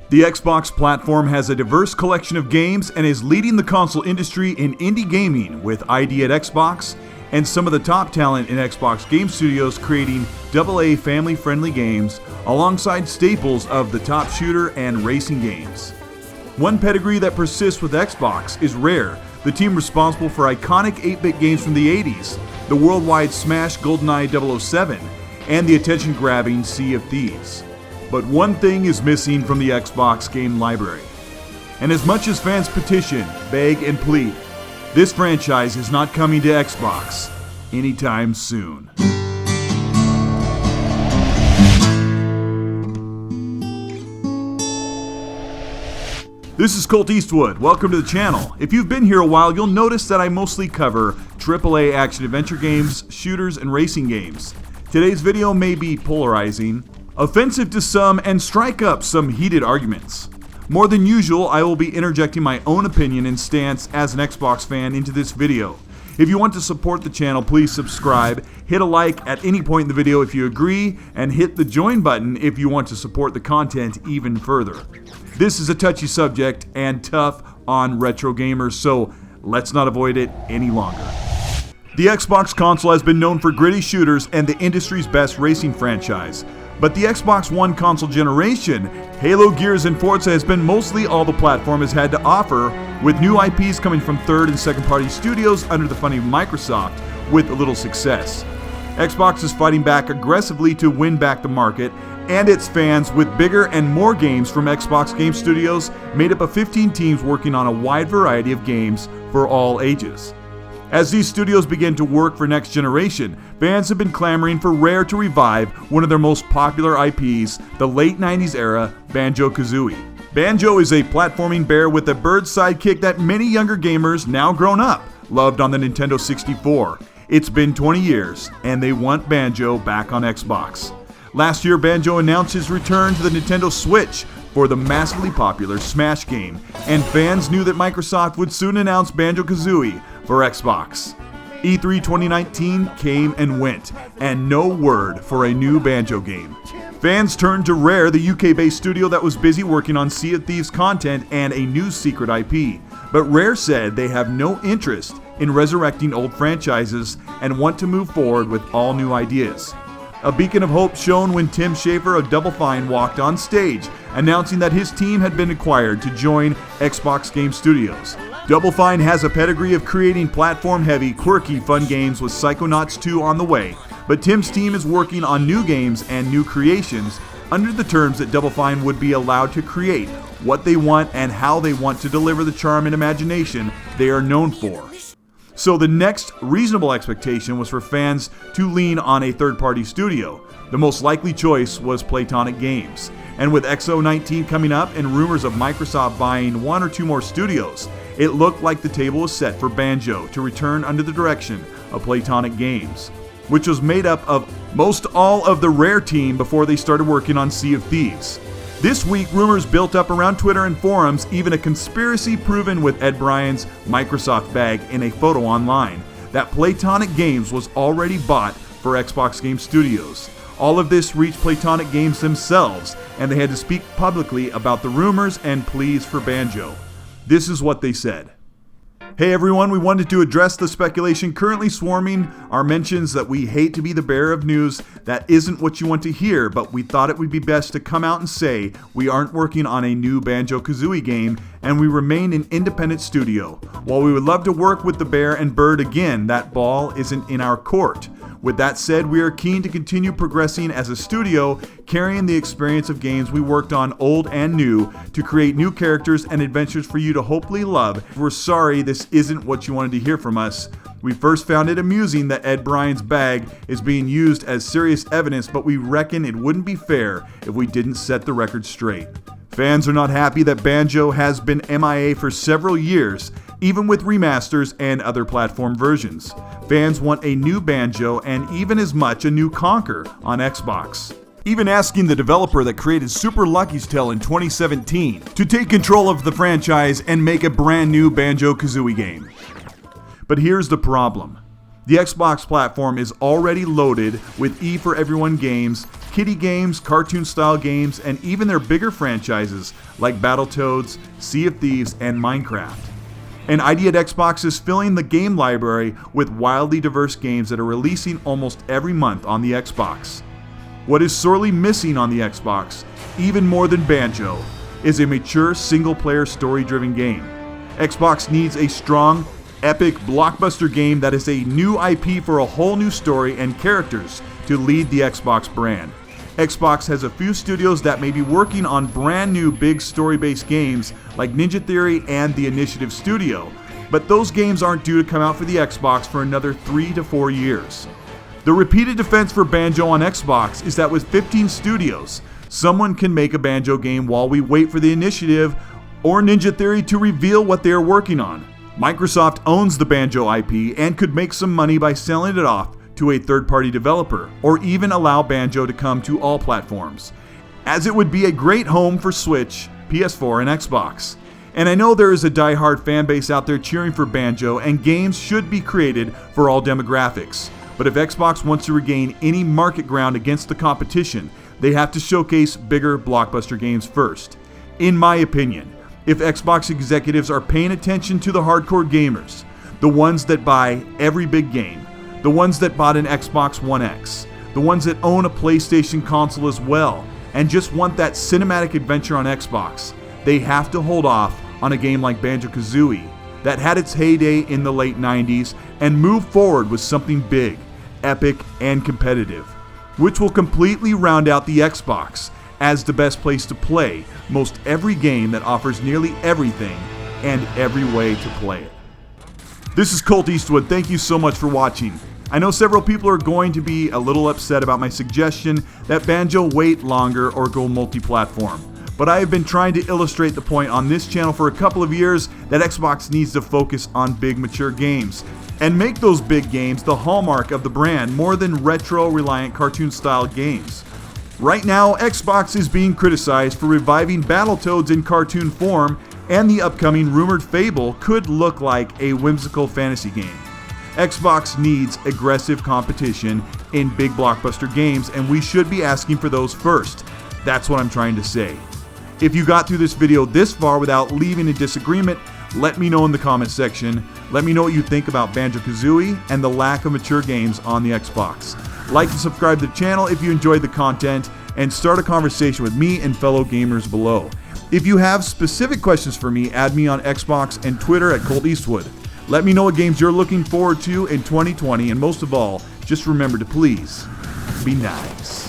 The Xbox platform has a diverse collection of games and is leading the console industry in indie gaming with ID at Xbox and some of the top talent in Xbox game studios creating AA family-friendly games alongside staples of the top shooter and racing games. One pedigree that persists with Xbox is Rare, the team responsible for iconic 8-bit games from the 80s, the worldwide smash Goldeneye 007, and the attention-grabbing Sea of Thieves. But one thing is missing from the Xbox game library. And as much as fans petition, beg, and plead, this franchise is not coming to Xbox anytime soon. This is Colteastwood. Welcome to the channel. If you've been here a while, you'll notice that I mostly cover AAA action-adventure games, shooters, and racing games. Today's video may be polarizing, offensive to some, and strike up some heated arguments. More than usual, I will be interjecting my own opinion and stance as an Xbox fan into this video. If you want to support the channel, please subscribe, hit a like at any point in the video if you agree, and hit the join button if you want to support the content even further. This is a touchy subject and tough on retro gamers, so let's not avoid it any longer. The Xbox console has been known for gritty shooters and the industry's best racing franchise. But the Xbox One console generation, Halo, Gears, and Forza has been mostly all the platform has had to offer, with new IPs coming from third and second party studios under the funding of Microsoft with little success. Xbox is fighting back aggressively to win back the market and its fans with bigger and more games from Xbox Game Studios made up of 15 teams working on a wide variety of games for all ages. As these studios begin to work for next generation, fans have been clamoring for Rare to revive one of their most popular IPs, the late 90s era Banjo Kazooie. Banjo is a platforming bear with a bird sidekick that many younger gamers, now grown up, loved on the Nintendo 64. It's been 20 years, and they want Banjo back on Xbox. Last year, Banjo announced his return to the Nintendo Switch for the massively popular Smash game, and fans knew that Microsoft would soon announce Banjo Kazooie for Xbox. E3 2019 came and went, and no word for a new Banjo game. Fans turned to Rare, the UK-based studio that was busy working on Sea of Thieves content and a new secret IP. But Rare said they have no interest in resurrecting old franchises and want to move forward with all new ideas. A beacon of hope shone when Tim Schafer of Double Fine walked on stage, announcing that his team had been acquired to join Xbox Game Studios. Double Fine has a pedigree of creating platform-heavy, quirky, fun games with Psychonauts 2 on the way, but Tim's team is working on new games and new creations under the terms that Double Fine would be allowed to create what they want and how they want to deliver the charm and imagination they are known for. So the next reasonable expectation was for fans to lean on a third-party studio. The most likely choice was Playtonic Games. And with X019 coming up and rumors of Microsoft buying one or two more studios, it looked like the table was set for Banjo to return under the direction of Playtonic Games, which was made up of most all of the Rare team before they started working on Sea of Thieves. This week, rumors built up around Twitter and forums, even a conspiracy proven with Ed Bryan's Microsoft bag in a photo online, that Playtonic Games was already bought for Xbox Game Studios. All of this reached Playtonic Games themselves, and they had to speak publicly about the rumors and pleas for Banjo. This is what they said. Hey everyone, we wanted to address the speculation currently swarming our mentions that we hate to be the bearer of news that isn't what you want to hear, but we thought it would be best to come out and say we aren't working on a new Banjo Kazooie game and we remain an independent studio. While we would love to work with the bear and bird again, that ball isn't in our court. With that said, we are keen to continue progressing as a studio, carrying the experience of games we worked on, old and new, to create new characters and adventures for you to hopefully love. We're sorry this isn't what you wanted to hear from us. We first found it amusing that Ed Bryan's bag is being used as serious evidence, but we reckon it wouldn't be fair if we didn't set the record straight. Fans are not happy that Banjo has been MIA for several years, even with remasters and other platform versions. Fans want a new Banjo and even as much a new Conker on Xbox. Even asking the developer that created Super Lucky's Tale in 2017 to take control of the franchise and make a brand new Banjo Kazooie game. But here's the problem. The Xbox platform is already loaded with E for Everyone games, kiddie games, cartoon-style games, and even their bigger franchises like Battletoads, Sea of Thieves, and Minecraft. And ID at Xbox is filling the game library with wildly diverse games that are releasing almost every month on the Xbox. What is sorely missing on the Xbox, even more than Banjo, is a mature single-player story-driven game. Xbox needs a strong, epic blockbuster game that is a new IP for a whole new story and characters to lead the Xbox brand. Xbox has a few studios that may be working on brand new big story-based games like Ninja Theory and The Initiative Studio, but those games aren't due to come out for the Xbox for another 3 to 4 years. The repeated defense for Banjo on Xbox is that with 15 studios, someone can make a Banjo game while we wait for The Initiative or Ninja Theory to reveal what they are working on. Microsoft owns the Banjo IP and could make some money by selling it off to a third-party developer, or even allow Banjo to come to all platforms, as it would be a great home for Switch, PS4, and Xbox. And I know there is a die-hard fan base out there cheering for Banjo, and games should be created for all demographics. But if Xbox wants to regain any market ground against the competition, they have to showcase bigger blockbuster games first. In my opinion, if Xbox executives are paying attention to the hardcore gamers, the ones that buy every big game, the ones that bought an Xbox One X, the ones that own a PlayStation console as well, and just want that cinematic adventure on Xbox, they have to hold off on a game like Banjo Kazooie that had its heyday in the late 90s and move forward with something big, epic, and competitive, which will completely round out the Xbox as the best place to play most every game that offers nearly everything and every way to play it. This is Colteastwood. Thank you so much for watching. I know several people are going to be a little upset about my suggestion that Banjo wait longer or go multi-platform, but I have been trying to illustrate the point on this channel for a couple of years that Xbox needs to focus on big mature games and make those big games the hallmark of the brand more than retro-reliant cartoon-style games. Right now, Xbox is being criticized for reviving Battletoads in cartoon form, and the upcoming rumored Fable could look like a whimsical fantasy game. Xbox needs aggressive competition in big blockbuster games, and we should be asking for those first. That's what I'm trying to say. If you got through this video this far without leaving a disagreement, let me know in the comment section. Let me know what you think about Banjo Kazooie and the lack of mature games on the Xbox. Like and subscribe to the channel if you enjoyed the content, and start a conversation with me and fellow gamers below. If you have specific questions for me, add me on Xbox and Twitter at Colteastwood. Let me know what games you're looking forward to in 2020, and most of all, just remember to please be nice.